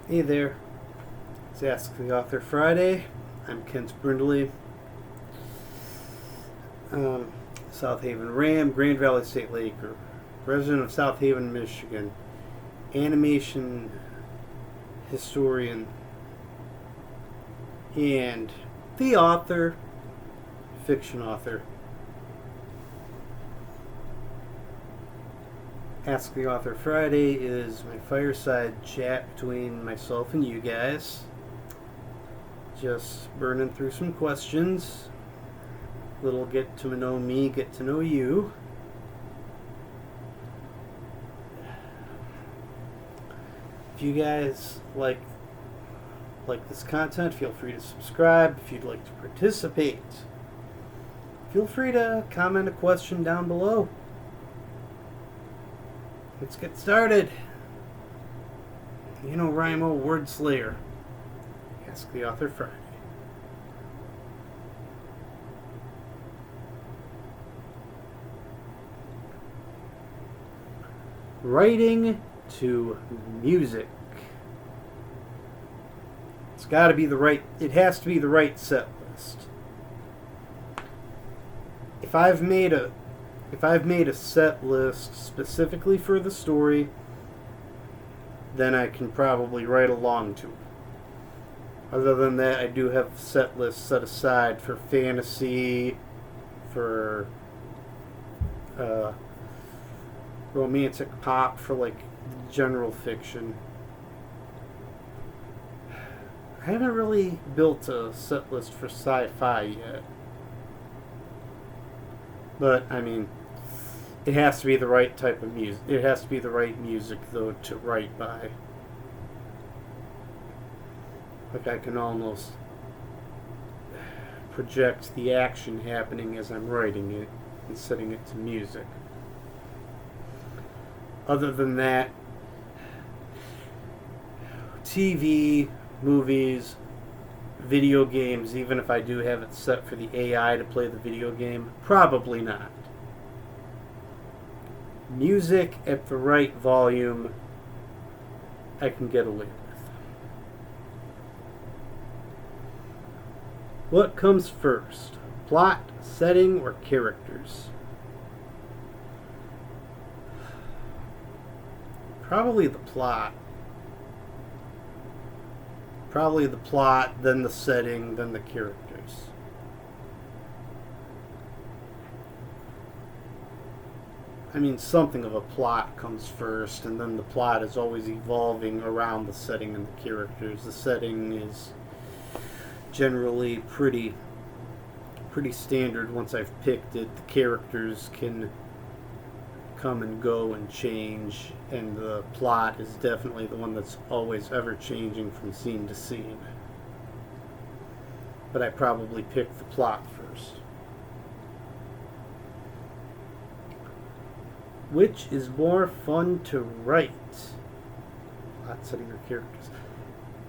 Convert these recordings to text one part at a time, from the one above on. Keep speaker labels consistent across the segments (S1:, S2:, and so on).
S1: Hey there, it's Ask the Author Friday. I'm Kent Brindley, um, South Haven Ram, Grand Valley State Laker, resident of South Haven, Michigan, animation historian, and the author, fiction author. Ask the Author Friday is my fireside chat between myself and you guys. Just burning through some questions. Little get to know me, get to know you. If you guys like this content, feel free to subscribe. If you'd like to participate, feel free to comment a question down below. Let's get started. Rhymo Word Slayer. Ask the Author Friday. Writing to music. It has to be the right set list. If I've made a set list specifically for the story, then I can probably write along to it. Other than that, I do have set lists set aside for fantasy, for romantic pop, for like general fiction. I haven't really built a set list for sci-fi yet. But, it has to be the right type of music. It has to be the right music, though, to write by. Like, I can almost project the action happening as I'm writing it and setting it to music. Other than that, TV, movies, video games, even if I do have it set for the AI to play the video game, probably not. Music at the right volume, I can get away with. What comes first? Plot, setting, or characters? Probably the plot. Then the setting, then the characters. Something of a plot comes first, and then the plot is always evolving around the setting and the characters. The setting is generally pretty standard once I've picked it. The characters can come and go and change, and the plot is definitely the one that's always ever changing from scene to scene. But I probably pick the plot first. Which is more fun to write? Plot, setting, or characters?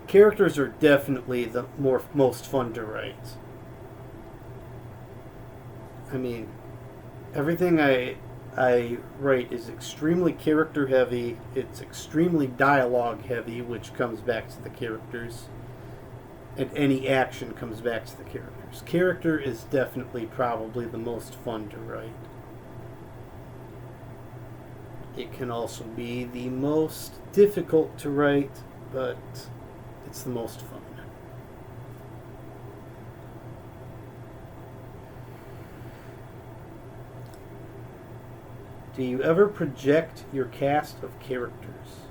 S1: Characters are definitely the most fun to write. Everything I write is extremely character heavy. It's extremely dialogue heavy, which comes back to the characters. And any action comes back to the characters. Character is definitely probably the most fun to write. It can also be the most difficult to write, but it's the most fun. Do you ever project your cast of characters?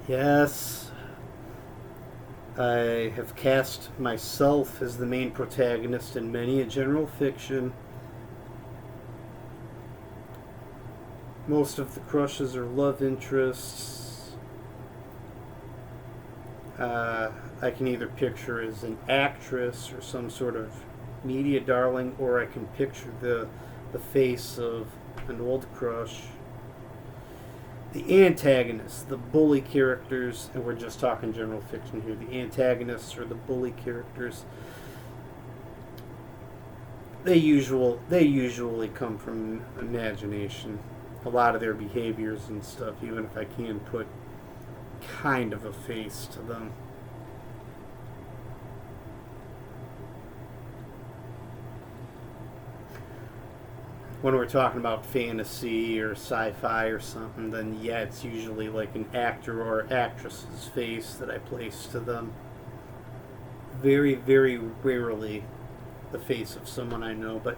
S1: Yes. I have cast myself as the main protagonist in many a general fiction. Most of the crushes are love interests. I can either picture as an actress or some sort of media darling, or I can picture the face of an old crush. The antagonists, the bully characters, and we're just talking general fiction here, the antagonists or the bully characters, they usually come from imagination. a lot of their behaviors and stuff, even if I can put kind of a face to them. When we're talking about fantasy or sci-fi or something, then yeah, it's usually like an actor or actress's face that I place to them. Very, very rarely the face of someone I know, but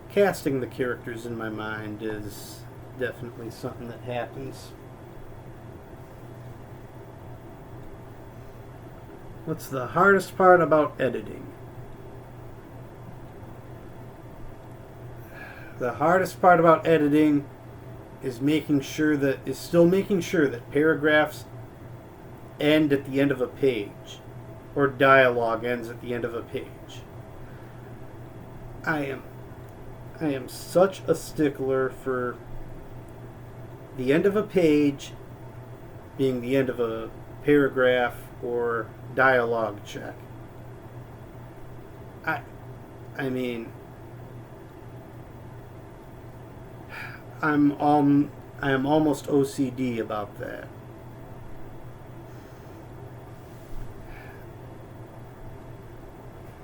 S1: casting the characters in my mind is definitely something that happens. What's the hardest part about editing? The hardest part about editing is still making sure that paragraphs end at the end of a page, or dialogue ends at the end of a page. I am such a stickler for the end of a page being the end of a paragraph or dialogue check. I mean, I am almost OCD about that.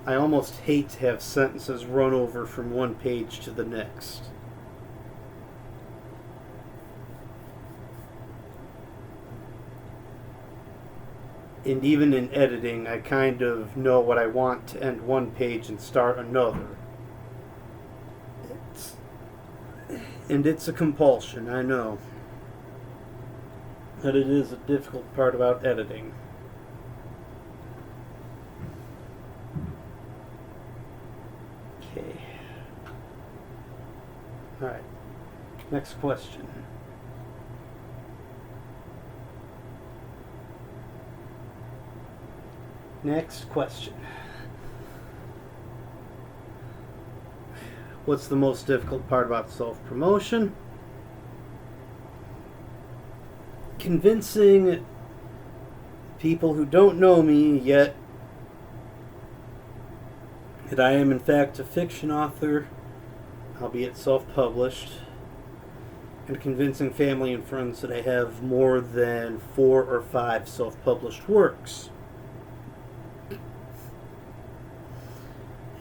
S1: I almost hate to have sentences run over from one page to the next. And even in editing, I kind of know what I want to end one page and start another. It's a compulsion, I know. But it is a difficult part about editing. Okay. Alright. Next question. Next question. What's the most difficult part about self-promotion? Convincing people who don't know me yet that I am in fact a fiction author, albeit self-published, and convincing family and friends that I have more than 4 or 5 self-published works.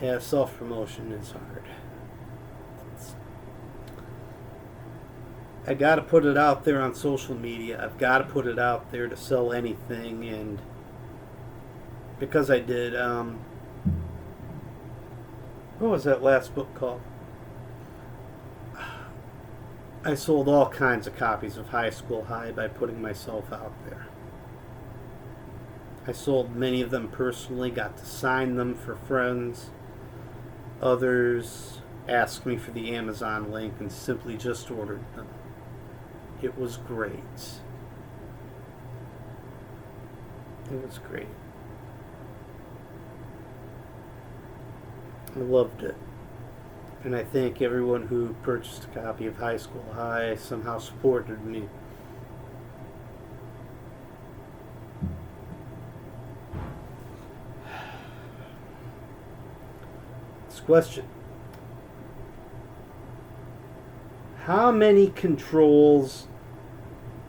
S1: Yeah, self-promotion is hard. I gotta put it out there on social media. I've gotta put it out there to sell anything, and because I did, what was that last book called? I sold all kinds of copies of High School High by putting myself out there. I sold many of them personally, got to sign them for friends. Others asked me for the Amazon link and simply just ordered them. It was great. It was great. I loved it. And I thank everyone who purchased a copy of High School High, somehow supported me. This question. How many controls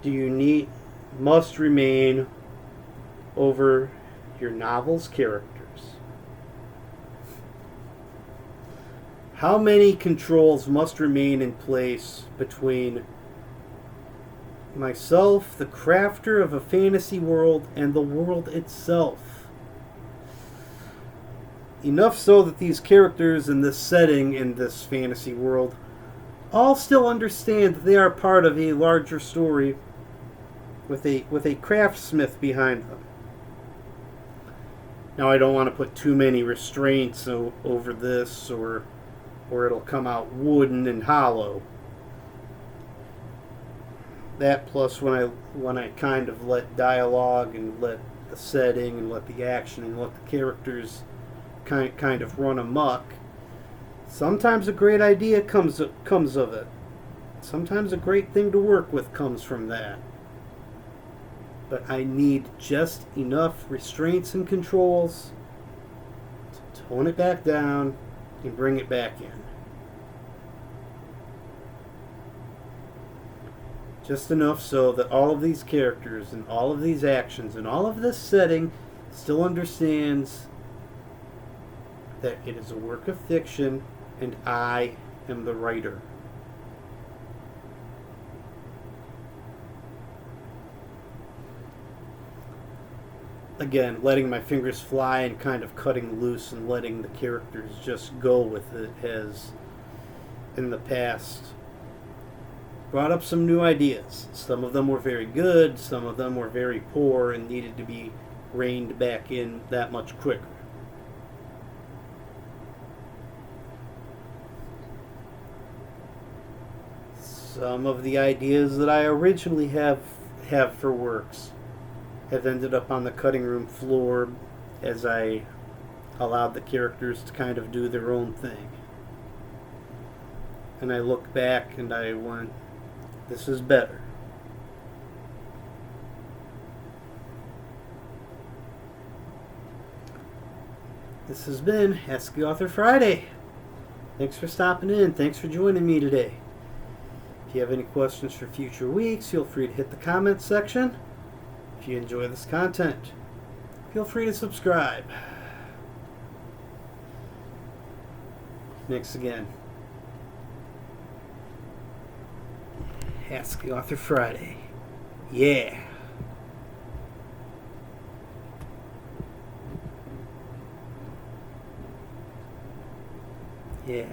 S1: do you must remain over your novel's characters? How many controls must remain in place between myself, the crafter of a fantasy world, and the world itself? Enough so that these characters in this setting, in this fantasy world, all still understand that they are part of a larger story with a craftsmith behind them. Now, I don't want to put too many restraints over this, or it'll come out wooden and hollow. That plus when I kind of let dialogue and let the setting and let the action and let the characters kind of run amok, sometimes a great idea comes of it. Sometimes a great thing to work with comes from that. But I need just enough restraints and controls to tone it back down and bring it back in. Just enough so that all of these characters and all of these actions and all of this setting still understands that it is a work of fiction and I am the writer. Again, letting my fingers fly and kind of cutting loose and letting the characters just go with it has, in the past, brought up some new ideas. Some of them were very good, some of them were very poor and needed to be reined back in that much quicker. Some of the ideas that I originally have for works have ended up on the cutting room floor as I allowed the characters to kind of do their own thing. And I look back and I went, this is better. This has been Ask the Author Friday. Thanks for stopping in. Thanks for joining me today. If you have any questions for future weeks, feel free to hit the comments section. If you enjoy this content, feel free to subscribe. Thanks again. Ask the Author Friday. Yeah. Yeah.